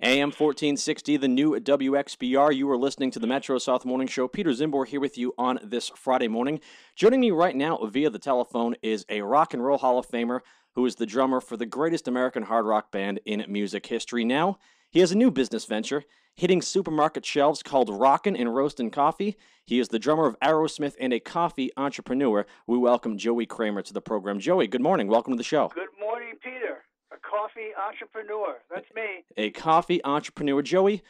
AM 1460, the new WXBR. You are listening to the Metro South Morning Show. Peter Czymbor here with you on this Friday morning. Joining me right now via the telephone is a rock and roll Hall of Famer who is the drummer for the greatest American hard rock band in music history. Now, he has a new business venture hitting supermarket shelves called Rockin Roastin Coffee. He is the drummer of Aerosmith and a coffee entrepreneur. We welcome Joey Kramer to the program. Joey, good morning. Welcome to the show. Good morning, Peter. A coffee entrepreneur. That's me. A coffee entrepreneur. Joey,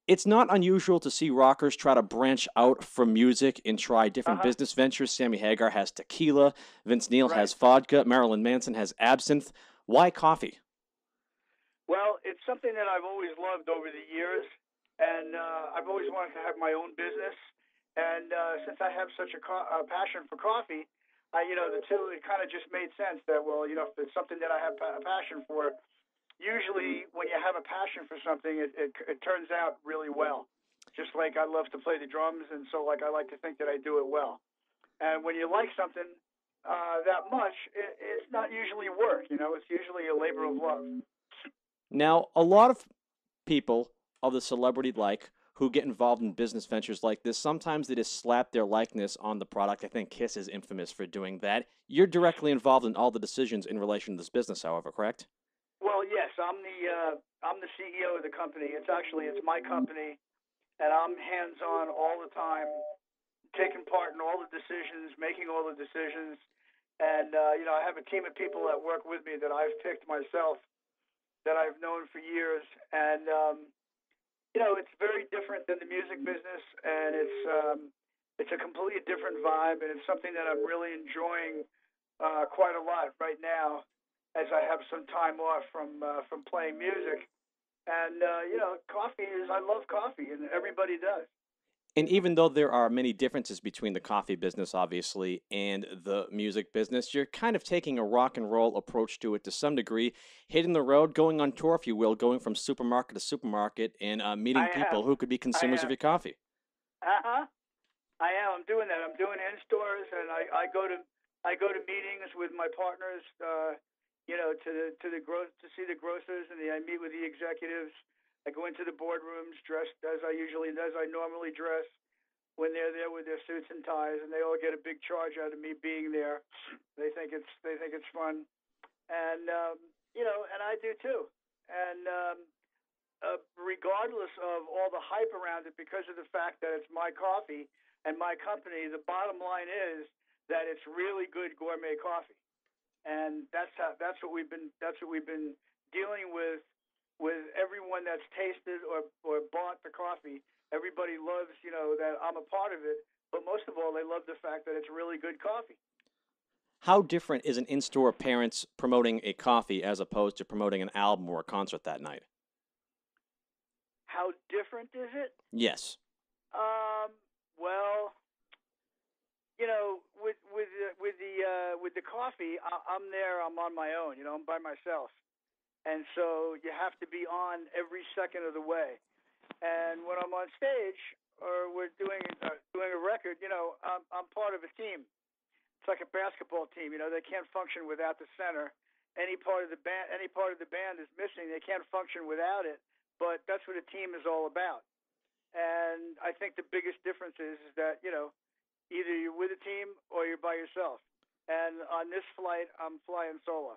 it's not unusual to see rockers try to branch out from music and try different business ventures. Sammy Hagar has tequila. Vince Neil has vodka. Marilyn Manson has absinthe. Why coffee? Well, it's something that I've always loved over the years, and I've always wanted to have my own business. And since I have such a passion for coffee, the two, it kind of just made sense that, well, if it's something that I have a passion for, usually when you have a passion for something, it turns out really well. Just like I love to play the drums, and so I like to think that I do it well. And when you like something that much, it's not usually work. It's usually a labor of love. Now, a lot of people of the celebrity like who get involved in business ventures like this, sometimes they just slap their likeness on the product. I think Kiss is infamous for doing that. You're directly involved in all the decisions in relation to this business, however, correct? Well, yes, I'm the CEO of the company. It's my company, and I'm hands-on all the time, taking part in all the decisions, making all the decisions. And I have a team of people that work with me that I've picked myself, that I've known for years, and it's very different than the music business, and it's a completely different vibe, and it's something that I'm really enjoying quite a lot right now, as I have some time off from playing music. And I love coffee, and everybody does. And even though there are many differences between the coffee business, obviously, and the music business, you're kind of taking a rock and roll approach to it to some degree, hitting the road, going on tour, if you will, going from supermarket to supermarket and meeting people who could be consumers of your coffee. I am. I'm doing that. I'm doing in-stores, and I go to meetings with my partners, to see the grocers, and I meet with the executives. I go into the boardrooms dressed as I normally dress when they're there with their suits and ties, and they all get a big charge out of me being there. They think it's fun, and and I do too. And regardless of all the hype around it, because of the fact that it's my coffee and my company, the bottom line is that it's really good gourmet coffee, and that's what we've been dealing with everyone that's tasted or bought the coffee. Everybody loves, that I'm a part of it, but most of all, they love the fact that it's really good coffee. How different is an in-store appearance promoting a coffee as opposed to promoting an album or a concert that night? How different is it? Yes. Well, with the coffee, I'm there. I'm on my own. I'm by myself. And so you have to be on every second of the way. And when I'm on stage or we're doing a record, I'm part of a team. It's like a basketball team. They can't function without the center. Any part of the band is missing. They can't function without it. But that's what a team is all about. And I think the biggest difference is that either you're with a team or you're by yourself. And on this flight, I'm flying solo.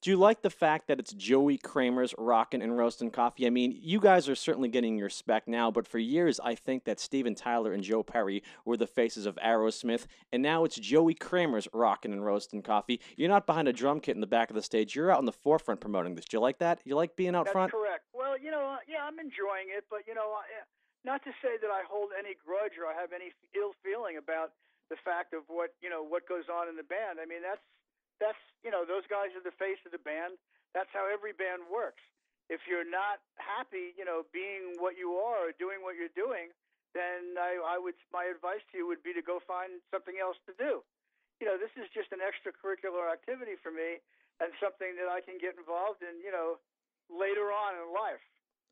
Do you like the fact that it's Joey Kramer's Rockin Roastin Coffee? I mean, you guys are certainly getting your respect now, but for years I think that Steven Tyler and Joe Perry were the faces of Aerosmith, and now it's Joey Kramer's Rockin Roastin Coffee. You're not behind a drum kit in the back of the stage. You're out in the forefront promoting this. Do you like that? You like being out front? That's correct. Well, yeah, I'm enjoying it, but, not to say that I hold any grudge or I have any ill feeling about the fact of what goes on in the band. I mean, that's those guys are the face of the band. That's how every band works. If you're not happy, being what you are or doing what you're doing, then my advice to you would be to go find something else to do. This is just an extracurricular activity for me and something that I can get involved in, later on in life.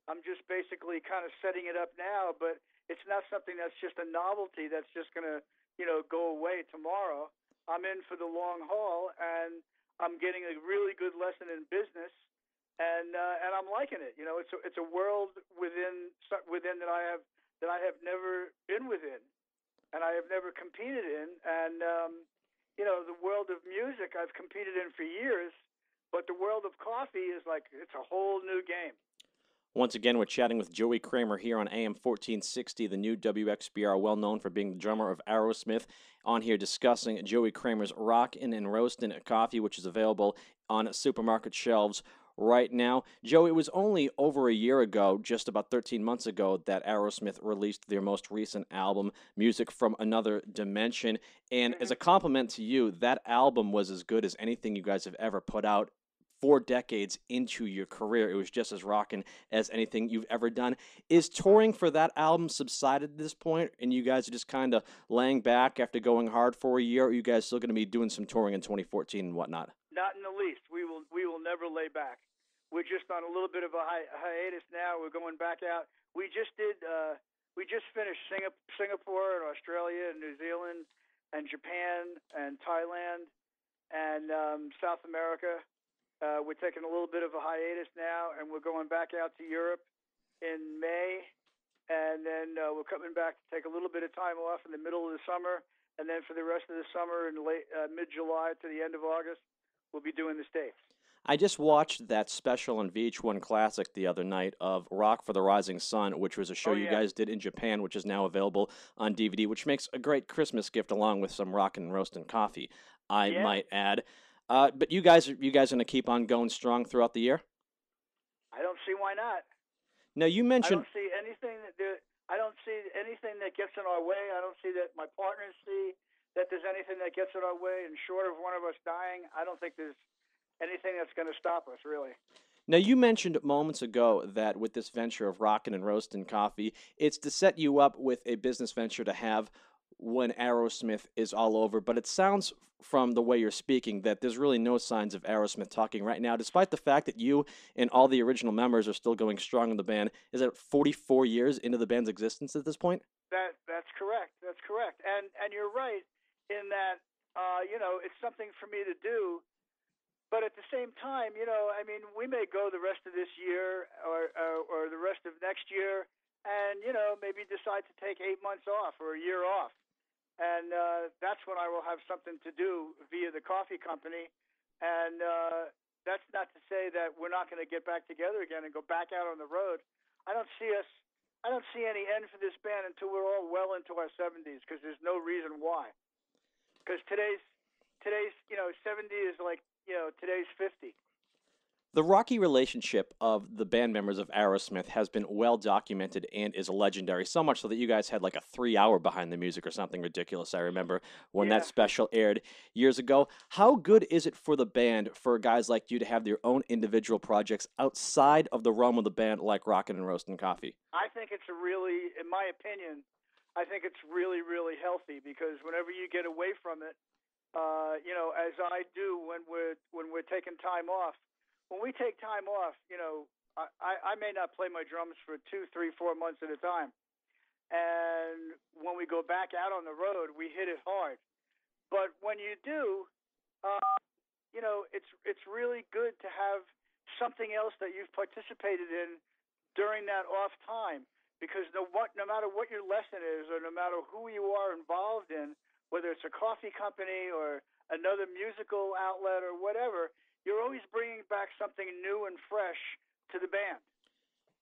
I'm just basically kind of setting it up now, but it's not something that's just a novelty that's just going to, go away tomorrow. I'm in for the long haul, and I'm getting a really good lesson in business and I'm liking it. You know, it's a world within that I have never been within, and I have never competed in. And you know, the world of music I've competed in for years, but the world of coffee is like it's a whole new game. Once again, we're chatting with Joey Kramer here on AM 1460, the new WXBR, well known for being the drummer of Aerosmith, on here discussing Joey Kramer's Rockin Roastin Coffee, which is available on supermarket shelves right now. Joe, it was only over a year ago, just about 13 months ago, that Aerosmith released their most recent album, Music from Another Dimension. And as a compliment to you, that album was as good as anything you guys have ever put out. 4 decades into your career, it was just as rocking as anything you've ever done. Is touring for that album subsided at this point, and you guys are just kind of laying back after going hard for a year? Or are you guys still going to be doing some touring in 2014 and whatnot? Not in the least. We will never lay back. We're just on a little bit of a hiatus now. We're going back out. We just finished Singapore and Australia and New Zealand and Japan and Thailand and South America. We're taking a little bit of a hiatus now, and we're going back out to Europe in May, and then we're coming back to take a little bit of time off in the middle of the summer, and then for the rest of the summer in mid-July to the end of August, we'll be doing the States. I just watched that special on VH1 Classic the other night of Rock for the Rising Sun, which was a show you guys did in Japan, which is now available on DVD, which makes a great Christmas gift along with some Rockin Roastin Coffee, I might add. But you guys are going to keep on going strong throughout the year? I don't see why not. Now you mentioned I don't see anything that gets in our way. I don't see that my partners see that there's anything that gets in our way. And short of one of us dying, I don't think there's anything that's going to stop us, really. Now, you mentioned moments ago that with this venture of Rockin Roastin Coffee, it's to set you up with a business venture to have when Aerosmith is all over, but it sounds from the way you're speaking that there's really no signs of Aerosmith talking right now, despite the fact that you and all the original members are still going strong in the band. Is it 44 years into the band's existence at this point? That's correct. That's correct. And you're right in that, you know, it's something for me to do. But at the same time, you know, I mean, we may go the rest of this year or the rest of next year and, you know, maybe decide to take 8 months off or a year off. And that's when I will have something to do via the coffee company. And that's not to say that we're not going to get back together again and go back out on the road. I don't see any end for this band until we're all well into our 70s, because there's no reason why. Because today's, you know, 70 is like, you know, today's 50. The rocky relationship of the band members of Aerosmith has been well documented and is legendary, so much so that you guys had like a 3-hour behind the music or something ridiculous. I remember when that special aired years ago. How good is it for the band for guys like you to have their own individual projects outside of the realm of the band, like Rockin Roastin Coffee? I think it's in my opinion, I think it's really, really healthy, because whenever you get away from it, you know, as I do when we're taking time off. When we take time off, you know, I may not play my drums for 2, 3, 4 months at a time. And when we go back out on the road, we hit it hard. But when you do, you know, it's really good to have something else that you've participated in during that off time. Because no matter what your lesson is, or no matter who you are involved in, whether it's a coffee company or another musical outlet or whatever, you're always bringing back something new and fresh to the band.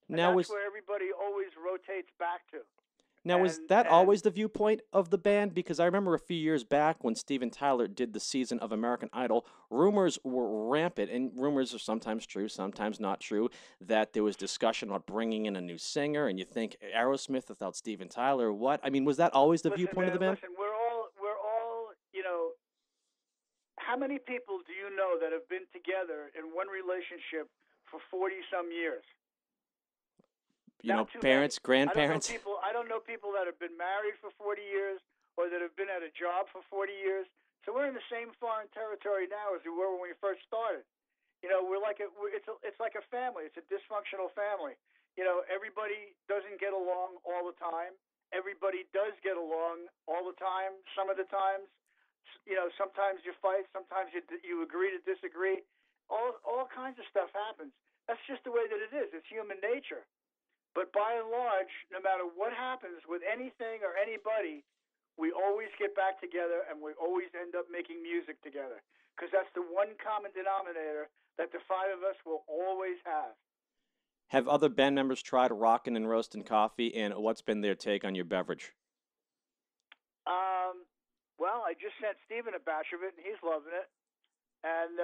And that's where everybody always rotates back to. Now, was that always the viewpoint of the band? Because I remember a few years back when Steven Tyler did the season of American Idol, rumors were rampant, and rumors are sometimes true, sometimes not true, that there was discussion about bringing in a new singer, and you think Aerosmith without Steven Tyler, what? I mean, was that always the viewpoint of the band? Listen, we're all, you know, how many people do you know that have been together in one relationship for 40-some years? You know, parents, grandparents. I don't know people that have been married for 40 years or that have been at a job for 40 years. So we're in the same foreign territory now as we were when we first started. You know, it's like a family. It's a dysfunctional family. You know, everybody doesn't get along all the time. Everybody does get along all the time. Some of the times, you know, sometimes you fight, sometimes you agree to disagree. All kinds of stuff happens. That's just the way that it is. It's human nature. But by and large, no matter what happens with anything or anybody, we always get back together and we always end up making music together because that's the one common denominator that the five of us will always have. Have other band members tried Rockin Roastin Coffee, and what's been their take on your beverage? Well, I just sent Steven a batch of it, and he's loving it. And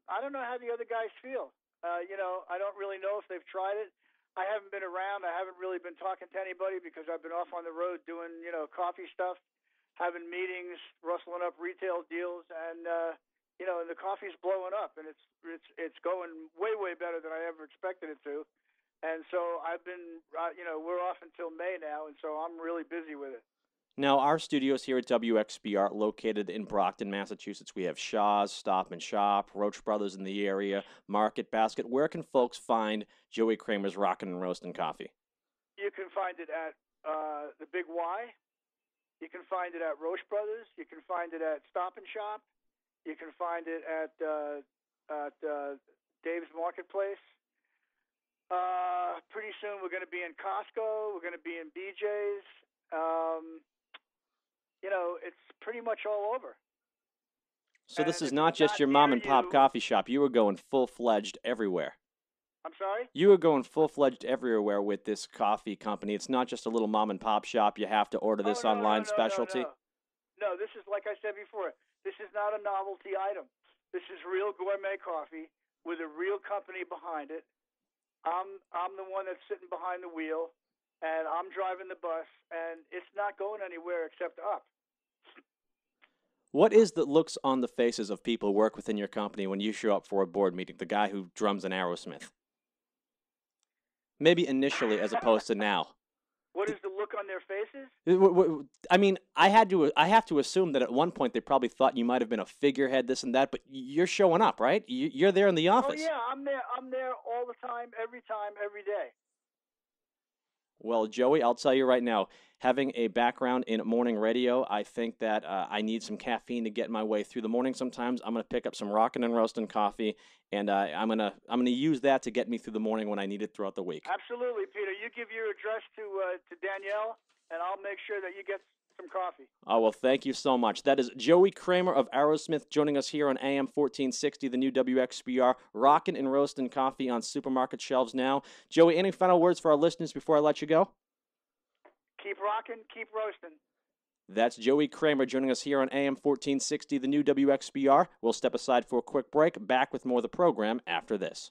I don't know how the other guys feel. I don't really know if they've tried it. I haven't been around. I haven't really been talking to anybody because I've been off on the road doing, coffee stuff, having meetings, rustling up retail deals, and and the coffee's blowing up, and it's going way better than I ever expected it to. And so I've been, we're off until May now, and so I'm really busy with it. Now, our studios here at WXBR, located in Brockton, Massachusetts, we have Shaw's, Stop and Shop, Roach Brothers in the area, Market Basket. Where can folks find Joey Kramer's Rockin Roastin Coffee? You can find it at the Big Y. You can find it at Roach Brothers. You can find it at Stop and Shop. You can find it at Dave's Marketplace. Pretty soon we're going to be in Costco. We're going to be in BJ's. It's pretty much all over. So this is not just your mom and pop coffee shop. You were going full-fledged everywhere. I'm sorry? You were going full-fledged everywhere with this coffee company. It's not just a little mom and pop shop. You have to order this online specialty. No, this is, like I said before, this is not a novelty item. This is real gourmet coffee with a real company behind it. I'm the one that's sitting behind the wheel, and I'm driving the bus, and it's not going anywhere except up. What is the looks on the faces of people who work within your company when you show up for a board meeting, the guy who drums in Aerosmith? Maybe initially as opposed to now. What is the look on their faces? I mean, I have to assume that at one point they probably thought you might have been a figurehead, this and that, but you're showing up, right? You're there in the office. Oh, yeah, I'm there all the time, every day. Well, Joey, I'll tell you right now, having a background in morning radio, I think that I need some caffeine to get my way through the morning sometimes. I'm going to pick up some Rockin Roastin Coffee, and I'm gonna use that to get me through the morning when I need it throughout the week. Absolutely, Peter. You give your address to Danielle, and I'll make sure that you get some coffee. Oh, well, thank you so much. That is Joey Kramer of Aerosmith joining us here on AM 1460, the new WXBR, Rockin Roastin Coffee on supermarket shelves now. Joey, any final words for our listeners before I let you go? Keep rocking, keep roasting. That's Joey Kramer joining us here on AM 1460, the new WXBR. We'll step aside for a quick break. Back with more of the program after this.